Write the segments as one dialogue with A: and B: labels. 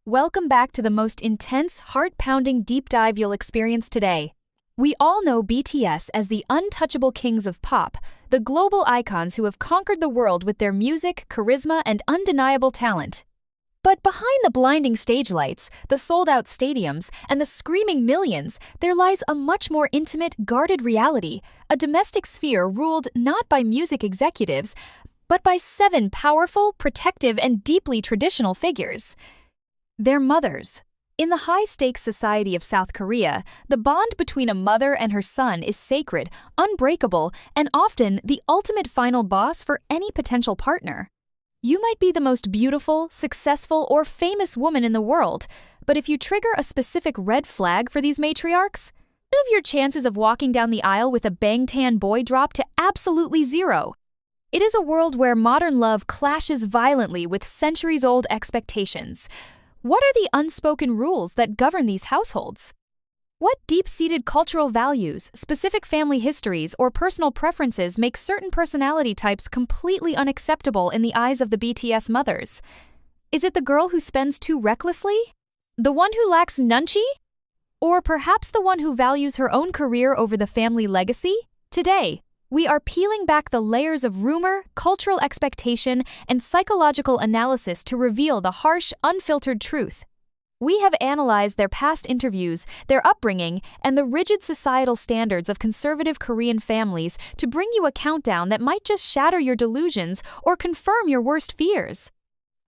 A: Welcome back to the most intense, heart-pounding deep dive you'll experience today. We all know BTS as the untouchable kings of pop, the global icons who have conquered the world with their music, charisma, and undeniable talent. But behind the blinding stage lights, the sold-out stadiums, and the screaming millions, there lies a much more intimate, guarded reality, a domestic sphere ruled not by music executives, but by 7 powerful, protective, and deeply traditional figures. Their mothers. In the high-stakes society of South Korea, the bond between a mother and her son is sacred, unbreakable, and often the ultimate final boss for any potential partner. You might be the most beautiful, successful, or famous woman in the world, but if you trigger a specific red flag for these matriarchs, your chances of walking down the aisle with a bangtan boy drop to absolutely zero. It is a world where modern love clashes violently with centuries-old expectations. What are the unspoken rules that govern these households? What deep-seated cultural values, specific family histories, or personal preferences make certain personality types completely unacceptable in the eyes of the BTS mothers? Is it the girl who spends too recklessly? The one who lacks nunchi? Or perhaps the one who values her own career over the family legacy? Today, we are peeling back the layers of rumor, cultural expectation, and psychological analysis to reveal the harsh, unfiltered truth. We have analyzed their past interviews, their upbringing, and the rigid societal standards of conservative Korean families to bring you a countdown that might just shatter your delusions or confirm your worst fears.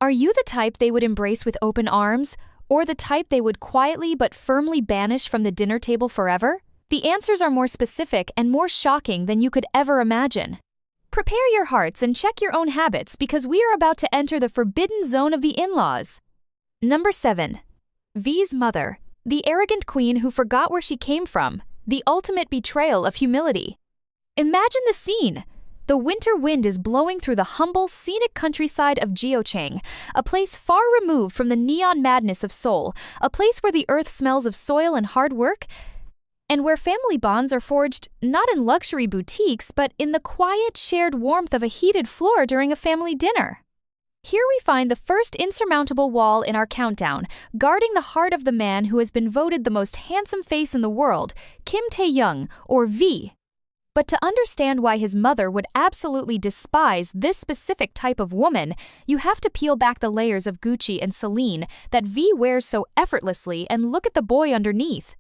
A: Are you the type they would embrace with open arms, or the type they would quietly but firmly banish from the dinner table forever? The answers are more specific and more shocking than you could ever imagine. Prepare your hearts and check your own habits because we are about to enter the forbidden zone of the in-laws. Number 7. V's mother, the arrogant queen who forgot where she came from, the ultimate betrayal of humility. Imagine the scene. The winter wind is blowing through the humble, scenic countryside of Gyeochang, a place far removed from the neon madness of Seoul, a place where the earth smells of soil and hard work, and where family bonds are forged not in luxury boutiques, but in the quiet, shared warmth of a heated floor during a family dinner. Here we find the first insurmountable wall in our countdown, guarding the heart of the man who has been voted the most handsome face in the world, Kim Taehyung, or V. But to understand why his mother would absolutely despise this specific type of woman, you have to peel back the layers of Gucci and Celine that V wears so effortlessly and look at the boy underneath.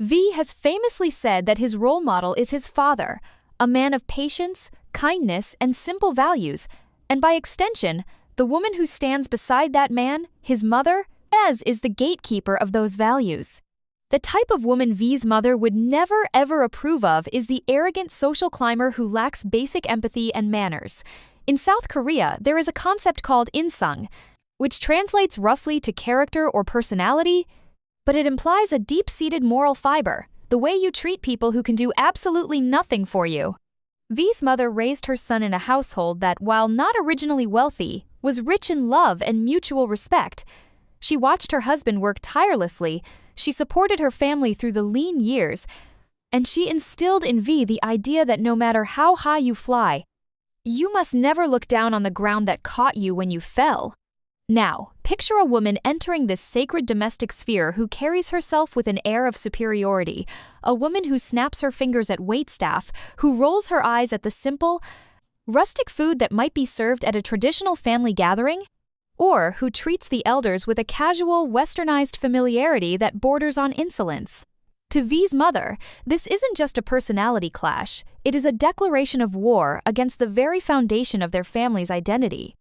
A: V has famously said that his role model is his father, a man of patience, kindness, and simple values, and by extension, the woman who stands beside that man, his mother, is the gatekeeper of those values. The type of woman V's mother would never ever approve of is the arrogant social climber who lacks basic empathy and manners. In South Korea, there is a concept called insung, which translates roughly to character or personality, but it implies a deep-seated moral fiber, the way you treat people who can do absolutely nothing for you. V's mother raised her son in a household that, while not originally wealthy, was rich in love and mutual respect. She watched her husband work tirelessly, she supported her family through the lean years, and she instilled in V the idea that no matter how high you fly, you must never look down on the ground that caught you when you fell. Now, picture a woman entering this sacred domestic sphere who carries herself with an air of superiority, a woman who snaps her fingers at waitstaff, who rolls her eyes at the simple, rustic food that might be served at a traditional family gathering, or who treats the elders with a casual, westernized familiarity that borders on insolence. To V's mother, this isn't just a personality clash, it is a declaration of war against the very foundation of their family's identity.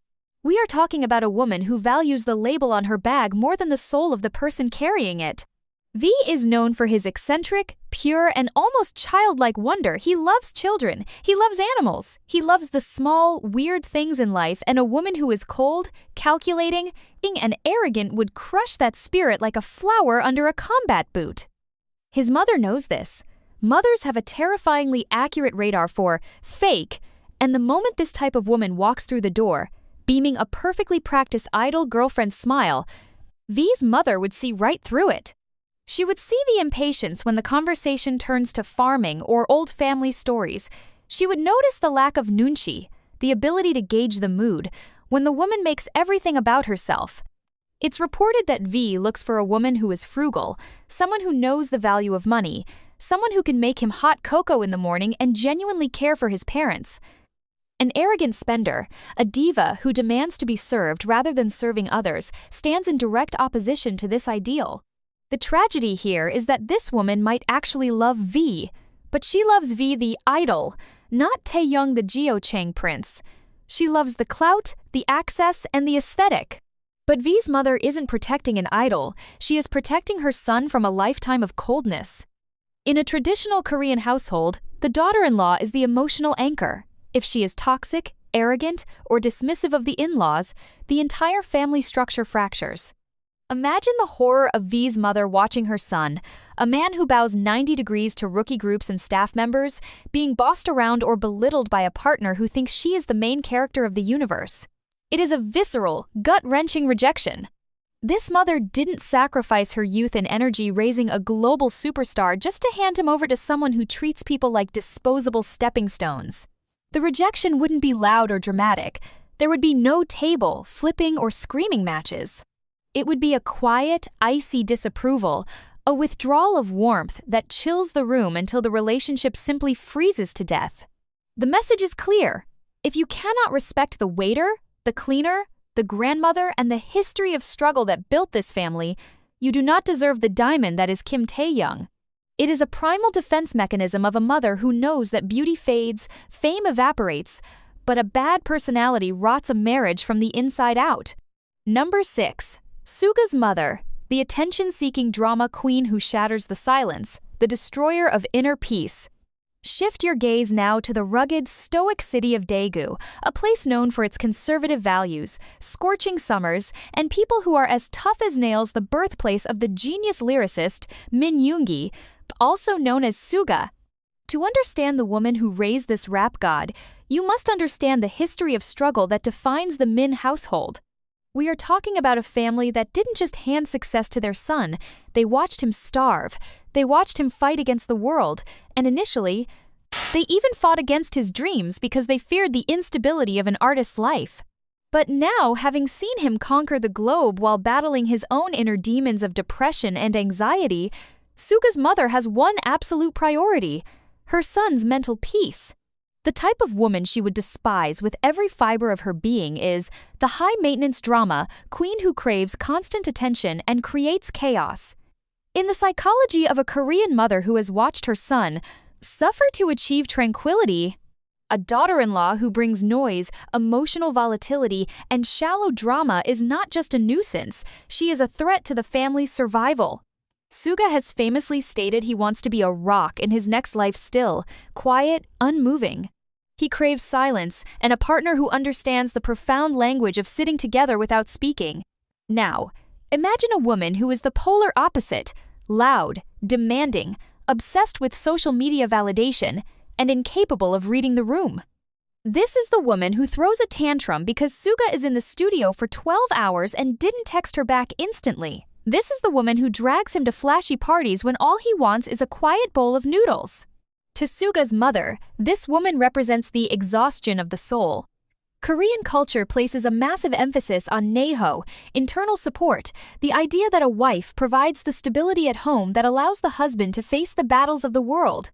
A: We are talking about a woman who values the label on her bag more than the soul of the person carrying it. V is known for his eccentric, pure, and almost childlike wonder. He loves children, he loves animals, he loves the small, weird things in life, and a woman who is cold, calculating, and arrogant would crush that spirit like a flower under a combat boot. His mother knows this. Mothers have a terrifyingly accurate radar for fake, and the moment this type of woman walks through the door, beaming a perfectly practiced idle girlfriend smile, V's mother would see right through it. She would see the impatience when the conversation turns to farming or old family stories. She would notice the lack of nunchi, the ability to gauge the mood, when the woman makes everything about herself. It's reported that V looks for a woman who is frugal, someone who knows the value of money, someone who can make him hot cocoa in the morning and genuinely care for his parents. An arrogant spender, a diva who demands to be served rather than serving others, stands in direct opposition to this ideal. The tragedy here is that this woman might actually love V, but she loves V the idol, not Taehyung the Geochang prince. She loves the clout, the access, and the aesthetic. But V's mother isn't protecting an idol, she is protecting her son from a lifetime of coldness. In a traditional Korean household, the daughter-in-law is the emotional anchor. If she is toxic, arrogant, or dismissive of the in-laws, the entire family structure fractures. Imagine the horror of V's mother watching her son, a man who bows 90 degrees to rookie groups and staff members, being bossed around or belittled by a partner who thinks she is the main character of the universe. It is a visceral, gut-wrenching rejection. This mother didn't sacrifice her youth and energy raising a global superstar just to hand him over to someone who treats people like disposable stepping stones. The rejection wouldn't be loud or dramatic. There would be no table, flipping, or screaming matches. It would be a quiet, icy disapproval, a withdrawal of warmth that chills the room until the relationship simply freezes to death. The message is clear. If you cannot respect the waiter, the cleaner, the grandmother, and the history of struggle that built this family, you do not deserve the diamond that is Kim Taehyung. It is a primal defense mechanism of a mother who knows that beauty fades, fame evaporates, but a bad personality rots a marriage from the inside out. Number 6. Suga's mother, the attention-seeking drama queen who shatters the silence, the destroyer of inner peace. Shift your gaze now to the rugged, stoic city of Daegu, a place known for its conservative values, scorching summers, and people who are as tough as nails, the birthplace of the genius lyricist Min Yoongi, also known as Suga. To understand the woman who raised this rap god, you must understand the history of struggle that defines the Min household. We are talking about a family that didn't just hand success to their son, they watched him starve, they watched him fight against the world, and initially, they even fought against his dreams because they feared the instability of an artist's life. But now, having seen him conquer the globe while battling his own inner demons of depression and anxiety, Suga's mother has one absolute priority: her son's mental peace. The type of woman she would despise with every fiber of her being is the high-maintenance drama queen who craves constant attention and creates chaos. In the psychology of a Korean mother who has watched her son suffer to achieve tranquility, a daughter-in-law who brings noise, emotional volatility, and shallow drama is not just a nuisance, she is a threat to the family's survival. Suga has famously stated he wants to be a rock in his next life still, quiet, unmoving. He craves silence and a partner who understands the profound language of sitting together without speaking. Now, imagine a woman who is the polar opposite, loud, demanding, obsessed with social media validation, and incapable of reading the room. This is the woman who throws a tantrum because Suga is in the studio for 12 hours and didn't text her back instantly. This is the woman who drags him to flashy parties when all he wants is a quiet bowl of noodles. To Suga's mother, this woman represents the exhaustion of the soul. Korean culture places a massive emphasis on naeho, internal support, the idea that a wife provides the stability at home that allows the husband to face the battles of the world.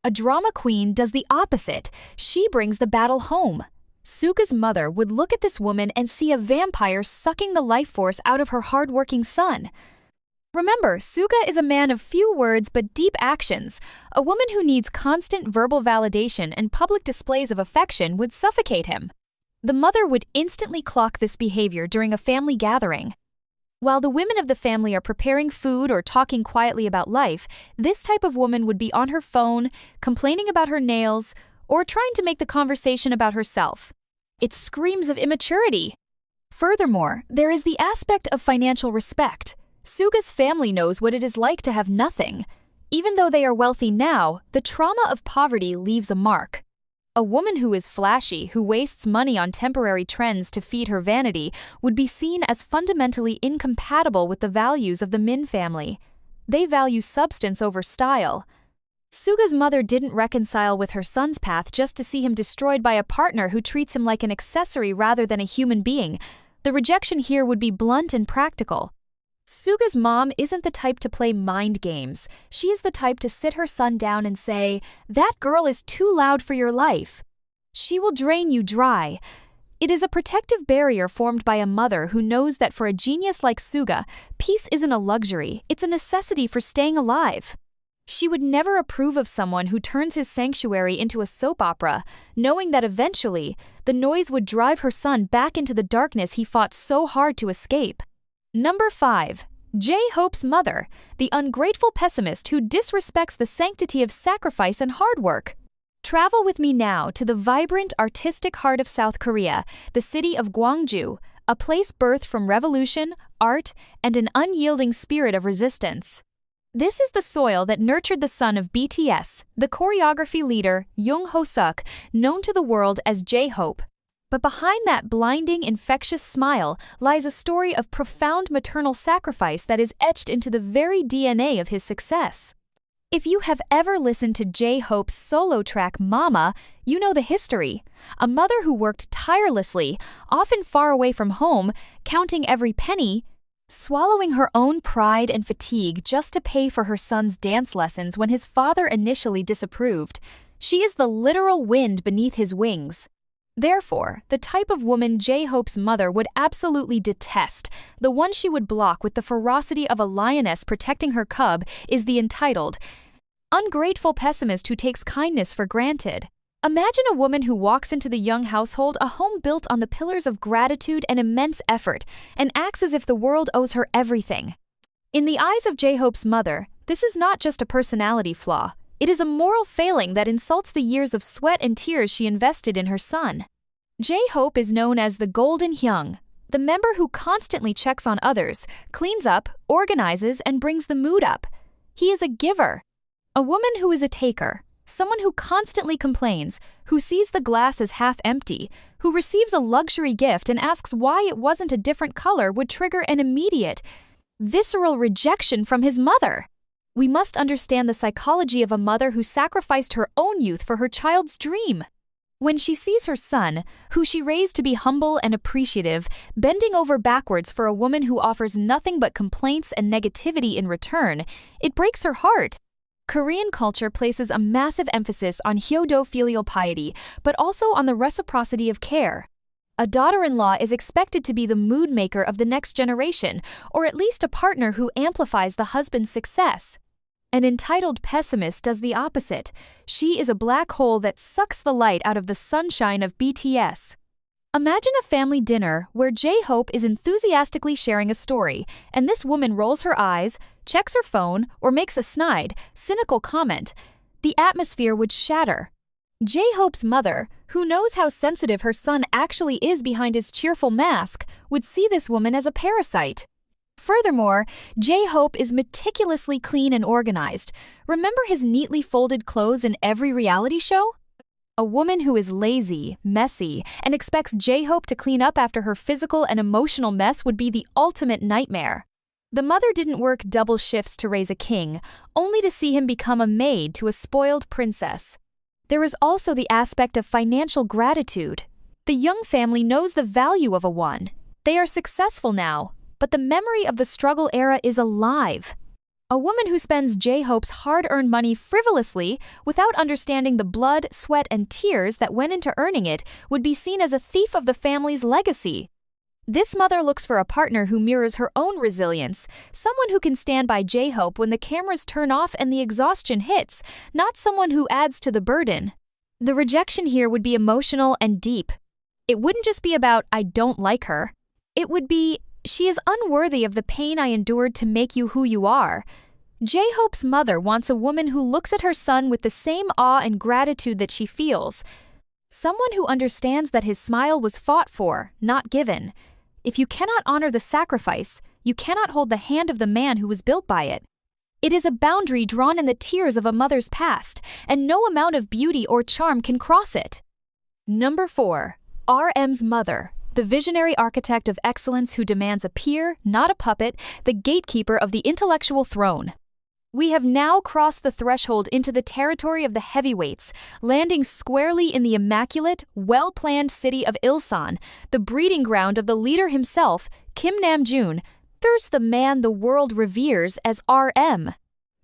A: A drama queen does the opposite. She brings the battle home. Suga's mother would look at this woman and see a vampire sucking the life force out of her hardworking son. Remember, Suga is a man of few words but deep actions. A woman who needs constant verbal validation and public displays of affection would suffocate him. The mother would instantly clock this behavior during a family gathering. While the women of the family are preparing food or talking quietly about life, this type of woman would be on her phone, complaining about her nails, or trying to make the conversation about herself. It screams of immaturity. Furthermore, there is the aspect of financial respect. Suga's family knows what it is like to have nothing. Even though they are wealthy now, the trauma of poverty leaves a mark. A woman who is flashy, who wastes money on temporary trends to feed her vanity, would be seen as fundamentally incompatible with the values of the Min family. They value substance over style. Suga's mother didn't reconcile with her son's path just to see him destroyed by a partner who treats him like an accessory rather than a human being. The rejection here would be blunt and practical. Suga's mom isn't the type to play mind games. She is the type to sit her son down and say, "That girl is too loud for your life." She will drain you dry. It is a protective barrier formed by a mother who knows that for a genius like Suga, peace isn't a luxury, it's a necessity for staying alive. She would never approve of someone who turns his sanctuary into a soap opera, knowing that eventually, the noise would drive her son back into the darkness he fought so hard to escape. Number 5. J-Hope's mother, the ungrateful pessimist who disrespects the sanctity of sacrifice and hard work. Travel with me now to the vibrant, artistic heart of South Korea, the city of Gwangju, a place birthed from revolution, art, and an unyielding spirit of resistance. This is the soil that nurtured the son of BTS, the choreography leader Jung Ho-suk, known to the world as J-Hope. But behind that blinding, infectious smile lies a story of profound maternal sacrifice that is etched into the very DNA of his success. If you have ever listened to J-Hope's solo track Mama, you know the history. A mother who worked tirelessly, often far away from home, counting every penny, swallowing her own pride and fatigue just to pay for her son's dance lessons when his father initially disapproved. She is the literal wind beneath his wings. Therefore, the type of woman J-Hope's mother would absolutely detest, the one she would block with the ferocity of a lioness protecting her cub, is the entitled, ungrateful pessimist who takes kindness for granted. Imagine a woman who walks into the young household, a home built on the pillars of gratitude and immense effort, and acts as if the world owes her everything. In the eyes of J-Hope's mother, this is not just a personality flaw. It is a moral failing that insults the years of sweat and tears she invested in her son. J-Hope is known as the Golden Hyung, the member who constantly checks on others, cleans up, organizes, and brings the mood up. He is a giver. A woman who is a taker, someone who constantly complains, who sees the glass as half empty, who receives a luxury gift and asks why it wasn't a different color would trigger an immediate, visceral rejection from his mother. We must understand the psychology of a mother who sacrificed her own youth for her child's dream. When she sees her son, who she raised to be humble and appreciative, bending over backwards for a woman who offers nothing but complaints and negativity in return, it breaks her heart. Korean culture places a massive emphasis on hyodo filial piety, but also on the reciprocity of care. A daughter-in-law is expected to be the mood maker of the next generation, or at least a partner who amplifies the husband's success. An entitled pessimist does the opposite. She is a black hole that sucks the light out of the sunshine of BTS. Imagine a family dinner where J-Hope is enthusiastically sharing a story, and this woman rolls her eyes, checks her phone, or makes a snide, cynical comment. The atmosphere would shatter. J-Hope's mother, who knows how sensitive her son actually is behind his cheerful mask, would see this woman as a parasite. Furthermore, J-Hope is meticulously clean and organized. Remember his neatly folded clothes in every reality show? A woman who is lazy, messy, and expects J-Hope to clean up after her physical and emotional mess would be the ultimate nightmare. The mother didn't work double shifts to raise a king, only to see him become a maid to a spoiled princess. There is also the aspect of financial gratitude. The Young family knows the value of a won. They are successful now, but the memory of the struggle era is alive. A woman who spends J-Hope's hard-earned money frivolously without understanding the blood, sweat, and tears that went into earning it would be seen as a thief of the family's legacy. This mother looks for a partner who mirrors her own resilience, someone who can stand by J-Hope when the cameras turn off and the exhaustion hits, not someone who adds to the burden. The rejection here would be emotional and deep. It wouldn't just be about, "I don't like her." It would be, "She is unworthy of the pain I endured to make you who you are." J-Hope's mother wants a woman who looks at her son with the same awe and gratitude that she feels. Someone who understands that his smile was fought for, not given. If you cannot honor the sacrifice, you cannot hold the hand of the man who was built by it. It is a boundary drawn in the tears of a mother's past, and no amount of beauty or charm can cross it. Number 4. RM's mother, the visionary architect of excellence who demands a peer, not a puppet, the gatekeeper of the intellectual throne. We have now crossed the threshold into the territory of the heavyweights, landing squarely in the immaculate, well-planned city of Ilsan, the breeding ground of the leader himself, Kim Namjoon. There's the man the world reveres as RM.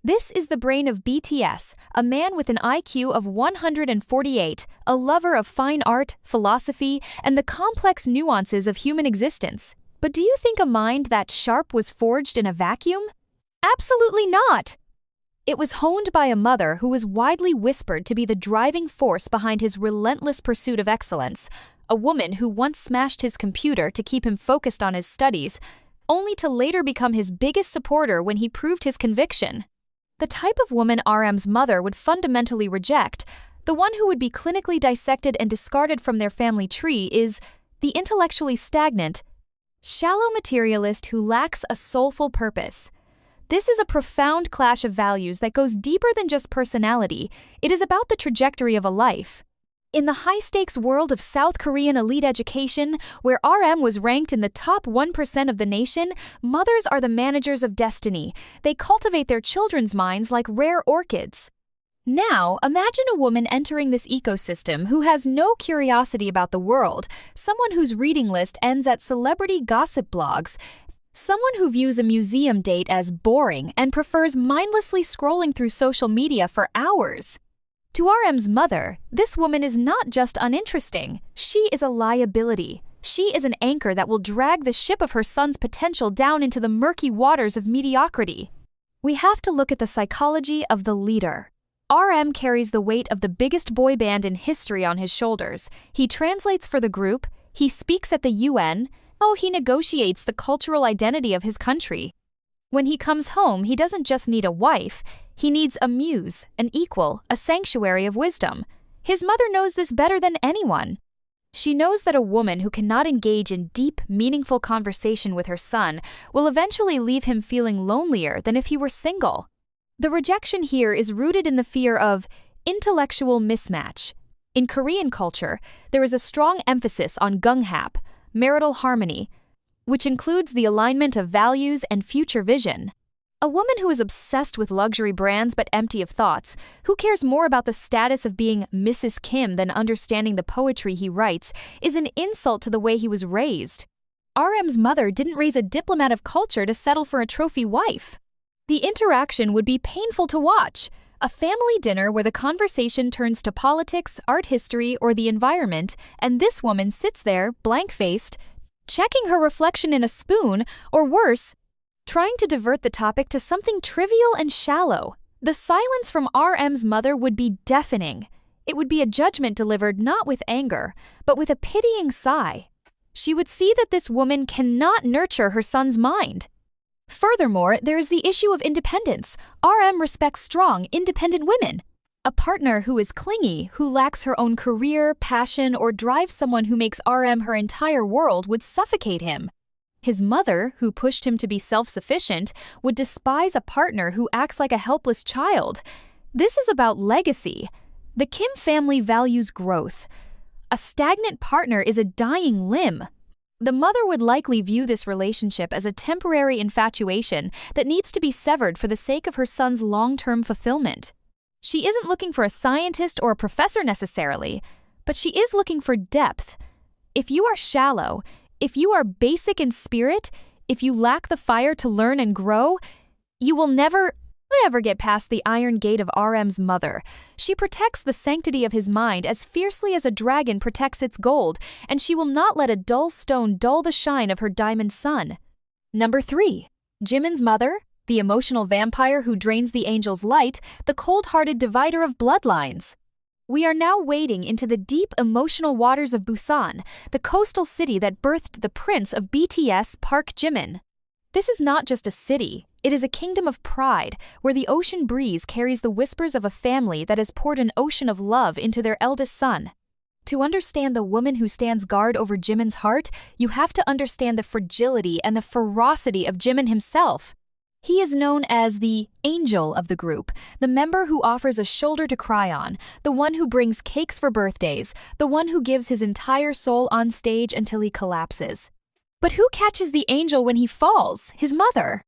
A: This is the brain of BTS, a man with an IQ of 148, a lover of fine art, philosophy, and the complex nuances of human existence. But do you think a mind that sharp was forged in a vacuum? Absolutely not! It was honed by a mother who was widely whispered to be the driving force behind his relentless pursuit of excellence, a woman who once smashed his computer to keep him focused on his studies, only to later become his biggest supporter when he proved his conviction. The type of woman RM's mother would fundamentally reject, the one who would be clinically dissected and discarded from their family tree, is the intellectually stagnant, shallow materialist who lacks a soulful purpose. This is a profound clash of values that goes deeper than just personality. It is about the trajectory of a life. In the high-stakes world of South Korean elite education, where RM was ranked in the top 1% of the nation, mothers are the managers of destiny. They cultivate their children's minds like rare orchids. Now, imagine a woman entering this ecosystem who has no curiosity about the world, someone whose reading list ends at celebrity gossip blogs, someone who views a museum date as boring and prefers mindlessly scrolling through social media for hours. To RM's mother, this woman is not just uninteresting, she is a liability. She is an anchor that will drag the ship of her son's potential down into the murky waters of mediocrity. We have to look at the psychology of the leader. RM carries the weight of the biggest boy band in history on his shoulders. He translates for the group, he speaks at the UN, he negotiates the cultural identity of his country. When he comes home, he doesn't just need a wife, he needs a muse, an equal, a sanctuary of wisdom. His mother knows this better than anyone. She knows that a woman who cannot engage in deep, meaningful conversation with her son will eventually leave him feeling lonelier than if he were single. The rejection here is rooted in the fear of intellectual mismatch. In Korean culture, there is a strong emphasis on gunghap, marital harmony, which includes the alignment of values and future vision. A woman who is obsessed with luxury brands but empty of thoughts, who cares more about the status of being Mrs. Kim than understanding the poetry he writes, is an insult to the way he was raised. RM's mother didn't raise a diplomat of culture to settle for a trophy wife. The interaction would be painful to watch. A family dinner where the conversation turns to politics, art history, or the environment, and this woman sits there, blank-faced, checking her reflection in a spoon, or worse, trying to divert the topic to something trivial and shallow. The silence from RM's mother would be deafening. It would be a judgment delivered not with anger, but with a pitying sigh. She would see that this woman cannot nurture her son's mind. Furthermore, there is the issue of independence. RM respects strong, independent women. A partner who is clingy, who lacks her own career, passion, or drives someone who makes RM her entire world would suffocate him. His mother, who pushed him to be self-sufficient, would despise a partner who acts like a helpless child. This is about legacy. The Kim family values growth. A stagnant partner is a dying limb. The mother would likely view this relationship as a temporary infatuation that needs to be severed for the sake of her son's long-term fulfillment. She isn't looking for a scientist or a professor necessarily, but she is looking for depth. If you are shallow, if you are basic in spirit, if you lack the fire to learn and grow, you will never get past the iron gate of RM's mother. She protects the sanctity of his mind as fiercely as a dragon protects its gold, and she will not let a dull stone dull the shine of her diamond sun. Number 3. Jimin's mother, the emotional vampire who drains the angel's light, the cold-hearted divider of bloodlines. We are now wading into the deep emotional waters of Busan, the coastal city that birthed the prince of BTS, Park Jimin. This is not just a city, it is a kingdom of pride, where the ocean breeze carries the whispers of a family that has poured an ocean of love into their eldest son. To understand the woman who stands guard over Jimin's heart, you have to understand the fragility and the ferocity of Jimin himself. He is known as the angel of the group, the member who offers a shoulder to cry on, the one who brings cakes for birthdays, the one who gives his entire soul on stage until he collapses. But who catches the angel when he falls? His mother.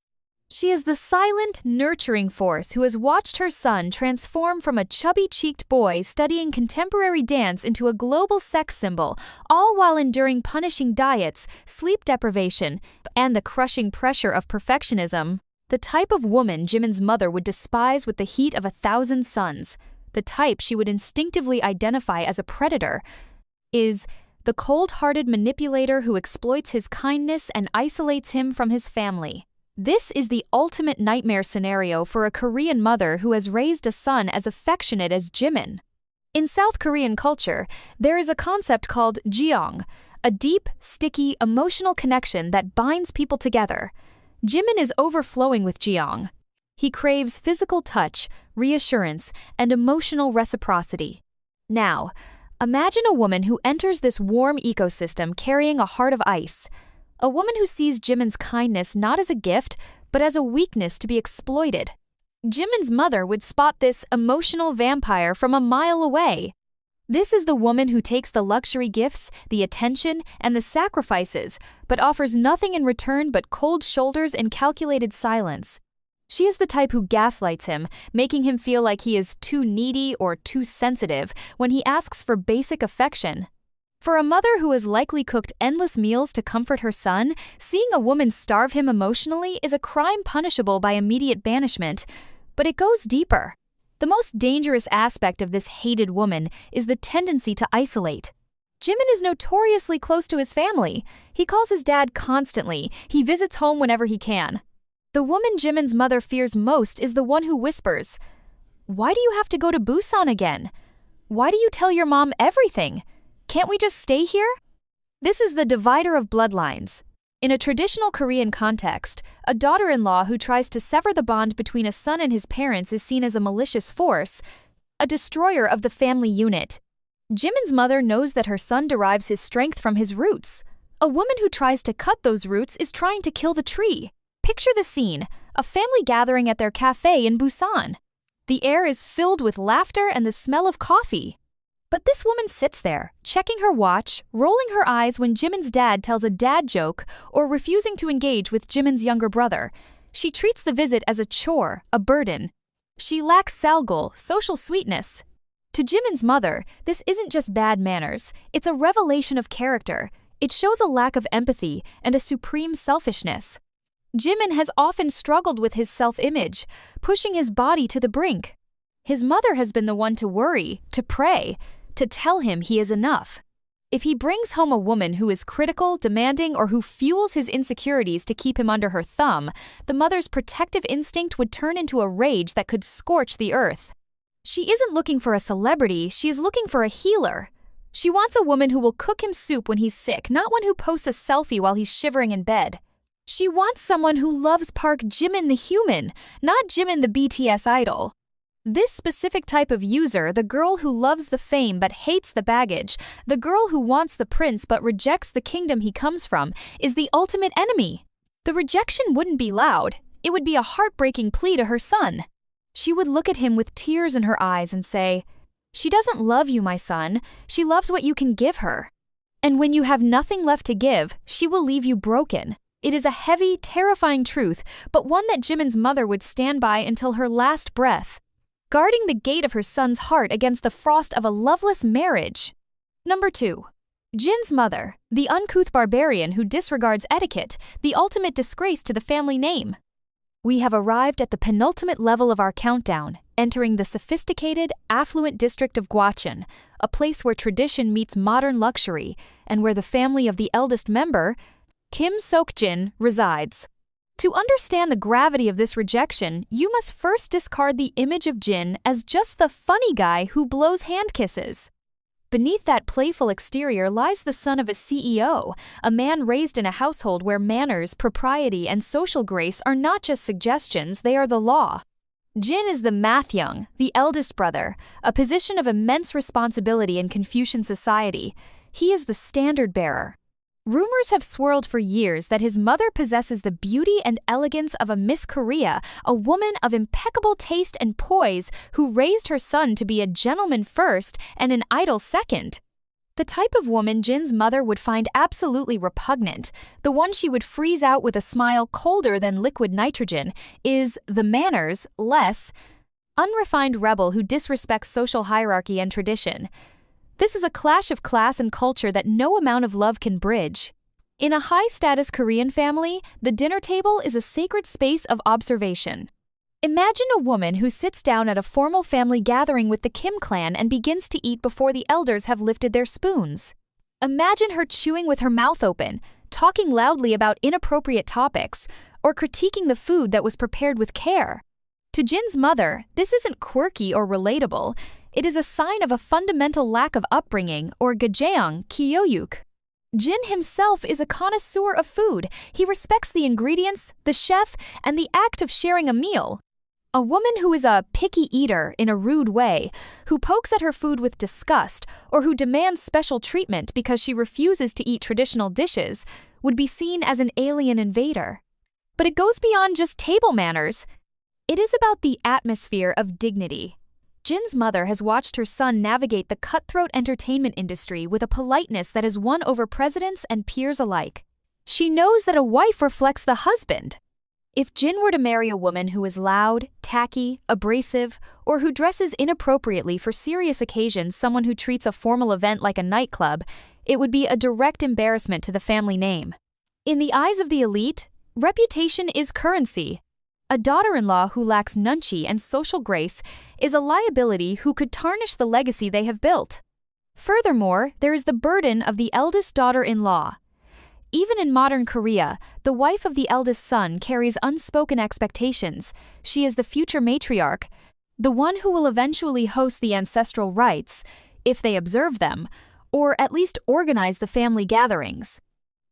A: She is the silent, nurturing force who has watched her son transform from a chubby-cheeked boy studying contemporary dance into a global sex symbol, all while enduring punishing diets, sleep deprivation, and the crushing pressure of perfectionism. The type of woman Jimin's mother would despise with the heat of 1,000 suns, the type she would instinctively identify as a predator, is the cold-hearted manipulator who exploits his kindness and isolates him from his family. This is the ultimate nightmare scenario for a Korean mother who has raised a son as affectionate as Jimin. In South Korean culture, there is a concept called jeong, a deep, sticky, emotional connection that binds people together. Jimin is overflowing with jeong. He craves physical touch, reassurance, and emotional reciprocity. Now, imagine a woman who enters this warm ecosystem carrying a heart of ice. A woman who sees Jimin's kindness not as a gift, but as a weakness to be exploited. Jimin's mother would spot this emotional vampire from a mile away. This is the woman who takes the luxury gifts, the attention, and the sacrifices, but offers nothing in return but cold shoulders and calculated silence. She is the type who gaslights him, making him feel like he is too needy or too sensitive when he asks for basic affection. For a mother who has likely cooked endless meals to comfort her son, seeing a woman starve him emotionally is a crime punishable by immediate banishment. But it goes deeper. The most dangerous aspect of this hated woman is the tendency to isolate. Jimin is notoriously close to his family. He calls his dad constantly. He visits home whenever he can. The woman Jimin's mother fears most is the one who whispers, "Why do you have to go to Busan again? Why do you tell your mom everything? Can't we just stay here?" This is the divider of bloodlines. In a traditional Korean context, a daughter-in-law who tries to sever the bond between a son and his parents is seen as a malicious force, a destroyer of the family unit. Jimin's mother knows that her son derives his strength from his roots. A woman who tries to cut those roots is trying to kill the tree. Picture the scene, a family gathering at their cafe in Busan. The air is filled with laughter and the smell of coffee. But this woman sits there, checking her watch, rolling her eyes when Jimin's dad tells a dad joke, or refusing to engage with Jimin's younger brother. She treats the visit as a chore, a burden. She lacks salgul, social sweetness. To Jimin's mother, this isn't just bad manners, it's a revelation of character. It shows a lack of empathy and a supreme selfishness. Jimin has often struggled with his self-image, pushing his body to the brink. His mother has been the one to worry, to pray, to tell him he is enough. If he brings home a woman who is critical, demanding, or who fuels his insecurities to keep him under her thumb, the mother's protective instinct would turn into a rage that could scorch the earth. She isn't looking for a celebrity, she is looking for a healer. She wants a woman who will cook him soup when he's sick, not one who posts a selfie while he's shivering in bed. She wants someone who loves Park Jimin the human, not Jimin the BTS idol. This specific type of user, the girl who loves the fame but hates the baggage, the girl who wants the prince but rejects the kingdom he comes from, is the ultimate enemy. The rejection wouldn't be loud. It would be a heartbreaking plea to her son. She would look at him with tears in her eyes and say, "She doesn't love you, my son. She loves what you can give her. And when you have nothing left to give, she will leave you broken." It is a heavy, terrifying truth, but one that Jimin's mother would stand by until her last breath, guarding the gate of her son's heart against the frost of a loveless marriage. Number 2. Jin's mother, the uncouth barbarian who disregards etiquette, the ultimate disgrace to the family name. We have arrived at the penultimate level of our countdown, entering the sophisticated, affluent district of Gwacheon, a place where tradition meets modern luxury, and where the family of the eldest member, Kim Sok-jin, resides. To understand the gravity of this rejection, you must first discard the image of Jin as just the funny guy who blows hand kisses. Beneath that playful exterior lies the son of a CEO, a man raised in a household where manners, propriety, and social grace are not just suggestions, they are the law. Jin is the Taehyung, the eldest brother, a position of immense responsibility in Confucian society. He is the standard bearer. Rumors have swirled for years that his mother possesses the beauty and elegance of a Miss Korea, a woman of impeccable taste and poise who raised her son to be a gentleman first and an idol second. The type of woman Jin's mother would find absolutely repugnant, the one she would freeze out with a smile colder than liquid nitrogen, is the manners-less, unrefined rebel who disrespects social hierarchy and tradition. This is a clash of class and culture that no amount of love can bridge. In a high-status Korean family, the dinner table is a sacred space of observation. Imagine a woman who sits down at a formal family gathering with the Kim clan and begins to eat before the elders have lifted their spoons. Imagine her chewing with her mouth open, talking loudly about inappropriate topics, or critiquing the food that was prepared with care. To Jin's mother, this isn't quirky or relatable. It is a sign of a fundamental lack of upbringing, or gajeong kyoyuk. Jin himself is a connoisseur of food. He respects the ingredients, the chef, and the act of sharing a meal. A woman who is a picky eater in a rude way, who pokes at her food with disgust, or who demands special treatment because she refuses to eat traditional dishes, would be seen as an alien invader. But it goes beyond just table manners. It is about the atmosphere of dignity. Jin's mother has watched her son navigate the cutthroat entertainment industry with a politeness that has won over presidents and peers alike. She knows that a wife reflects the husband. If Jin were to marry a woman who is loud, tacky, abrasive, or who dresses inappropriately for serious occasions, someone who treats a formal event like a nightclub, it would be a direct embarrassment to the family name. In the eyes of the elite, reputation is currency. A daughter-in-law who lacks nunchi and social grace is a liability who could tarnish the legacy they have built. Furthermore, there is the burden of the eldest daughter-in-law. Even in modern Korea, the wife of the eldest son carries unspoken expectations. She is the future matriarch, the one who will eventually host the ancestral rites, if they observe them, or at least organize the family gatherings.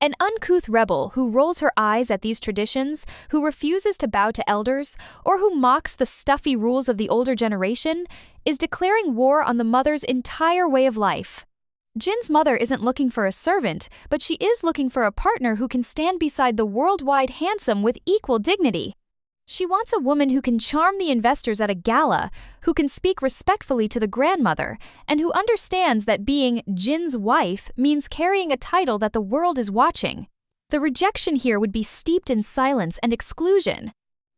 A: An uncouth rebel who rolls her eyes at these traditions, who refuses to bow to elders, or who mocks the stuffy rules of the older generation, is declaring war on the mother's entire way of life. Jin's mother isn't looking for a servant, but she is looking for a partner who can stand beside the worldwide handsome with equal dignity. She wants a woman who can charm the investors at a gala, who can speak respectfully to the grandmother, and who understands that being Jin's wife means carrying a title that the world is watching. The rejection here would be steeped in silence and exclusion.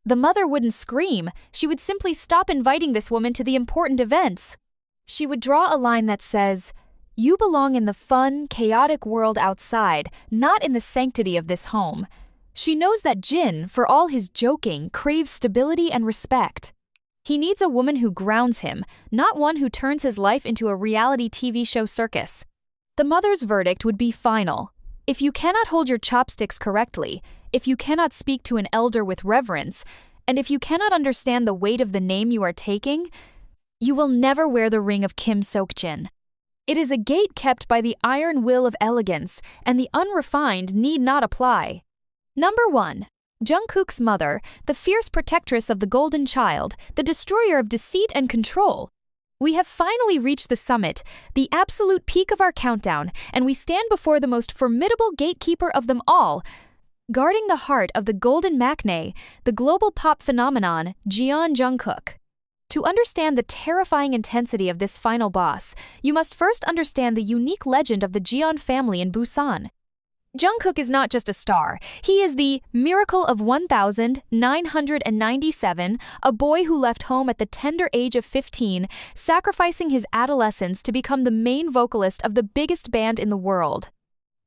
A: The mother wouldn't scream, she would simply stop inviting this woman to the important events. She would draw a line that says, "You belong in the fun, chaotic world outside, not in the sanctity of this home." She knows that Jin, for all his joking, craves stability and respect. He needs a woman who grounds him, not one who turns his life into a reality TV show circus. The mother's verdict would be final. If you cannot hold your chopsticks correctly, if you cannot speak to an elder with reverence, and if you cannot understand the weight of the name you are taking, you will never wear the ring of Kim Sok-jin. It is a gate kept by the iron will of elegance, and the unrefined need not apply. Number 1. Jungkook's mother, the fierce protectress of the golden child, the destroyer of deceit and control. We have finally reached the summit, the absolute peak of our countdown, and we stand before the most formidable gatekeeper of them all, guarding the heart of the golden maknae, the global pop phenomenon, Jungkook. To understand the terrifying intensity of this final boss, you must first understand the unique legend of the Jeon family in Busan. Jungkook is not just a star, he is the miracle of 1997, a boy who left home at the tender age of 15, sacrificing his adolescence to become the main vocalist of the biggest band in the world.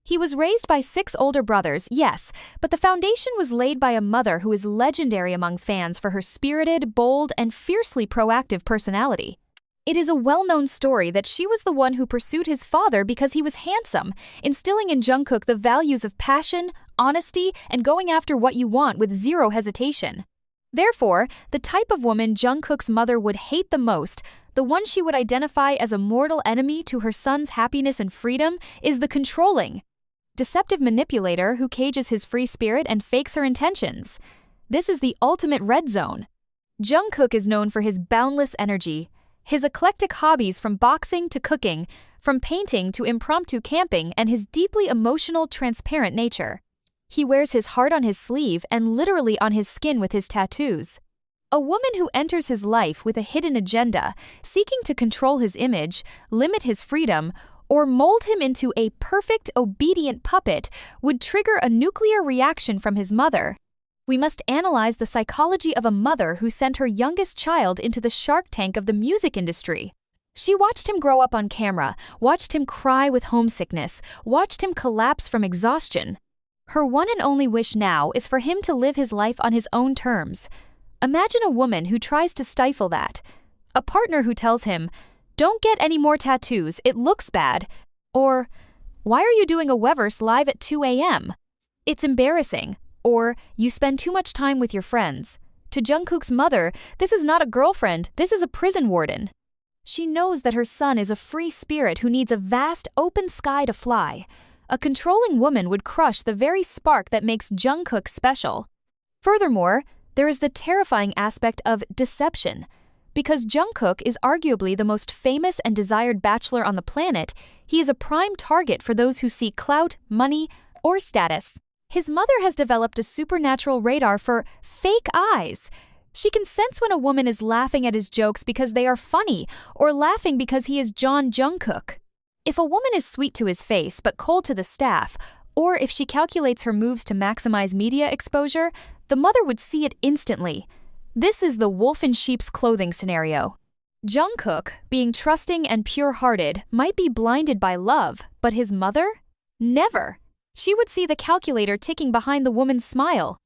A: He was raised by 6 older brothers, yes, but the foundation was laid by a mother who is legendary among fans for her spirited, bold, and fiercely proactive personality. It is a well-known story that she was the one who pursued his father because he was handsome, instilling in Jungkook the values of passion, honesty, and going after what you want with zero hesitation. Therefore, the type of woman Jungkook's mother would hate the most, the one she would identify as a mortal enemy to her son's happiness and freedom, is the controlling, deceptive manipulator who cages his free spirit and fakes her intentions. This is the ultimate red zone. Jungkook is known for his boundless energy, his eclectic hobbies from boxing to cooking, from painting to impromptu camping, and his deeply emotional, transparent nature. He wears his heart on his sleeve and literally on his skin with his tattoos. A woman who enters his life with a hidden agenda, seeking to control his image, limit his freedom, or mold him into a perfect, obedient puppet would trigger a nuclear reaction from his mother. We must analyze the psychology of a mother who sent her youngest child into the shark tank of the music industry. She watched him grow up on camera, watched him cry with homesickness, watched him collapse from exhaustion. Her one and only wish now is for him to live his life on his own terms. Imagine a woman who tries to stifle that. A partner who tells him, "Don't get any more tattoos, it looks bad," or "Why are you doing a Weverse live at 2 a.m.? It's embarrassing," or "You spend too much time with your friends." To Jungkook's mother, this is not a girlfriend, this is a prison warden. She knows that her son is a free spirit who needs a vast, open sky to fly. A controlling woman would crush the very spark that makes Jungkook special. Furthermore, there is the terrifying aspect of deception. Because Jungkook is arguably the most famous and desired bachelor on the planet, he is a prime target for those who seek clout, money, or status. His mother has developed a supernatural radar for fake eyes. She can sense when a woman is laughing at his jokes because they are funny, or laughing because he is John Jungkook. If a woman is sweet to his face but cold to the staff, or if she calculates her moves to maximize media exposure, the mother would see it instantly. This is the wolf in sheep's clothing scenario. Jungkook, being trusting and pure-hearted, might be blinded by love, but his mother? Never. She would see the calculator ticking behind the woman's smile.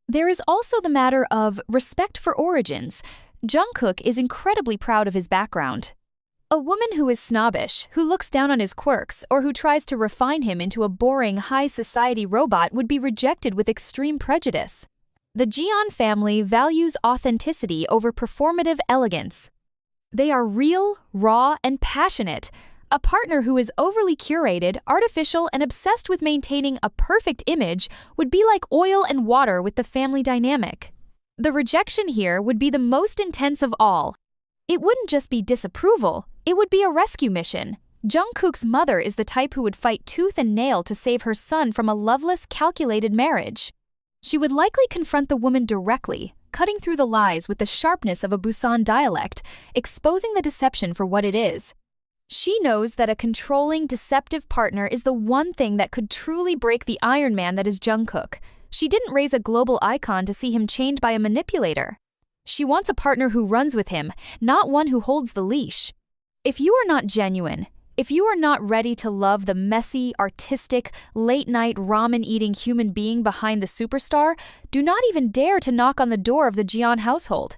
A: There is also the matter of respect for origins. Jungkook is incredibly proud of his background. A woman who is snobbish, who looks down on his quirks, or who tries to refine him into a boring, high-society robot would be rejected with extreme prejudice. The Jian family values authenticity over performative elegance. They are real, raw, and passionate. A partner who is overly curated, artificial, and obsessed with maintaining a perfect image would be like oil and water with the family dynamic. The rejection here would be the most intense of all. It wouldn't just be disapproval, it would be a rescue mission. Jungkook's mother is the type who would fight tooth and nail to save her son from a loveless, calculated marriage. She would likely confront the woman directly, cutting through the lies with the sharpness of a Busan dialect, exposing the deception for what it is. She knows that a controlling, deceptive partner is the one thing that could truly break the Iron Man that is Jungkook. She didn't raise a global icon to see him chained by a manipulator. She wants a partner who runs with him, not one who holds the leash. If you are not genuine, if you are not ready to love the messy, artistic, late-night ramen-eating human being behind the superstar, do not even dare to knock on the door of the Jian household.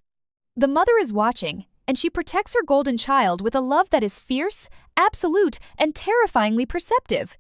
A: The mother is watching, and she protects her golden child with a love that is fierce, absolute, and terrifyingly perceptive.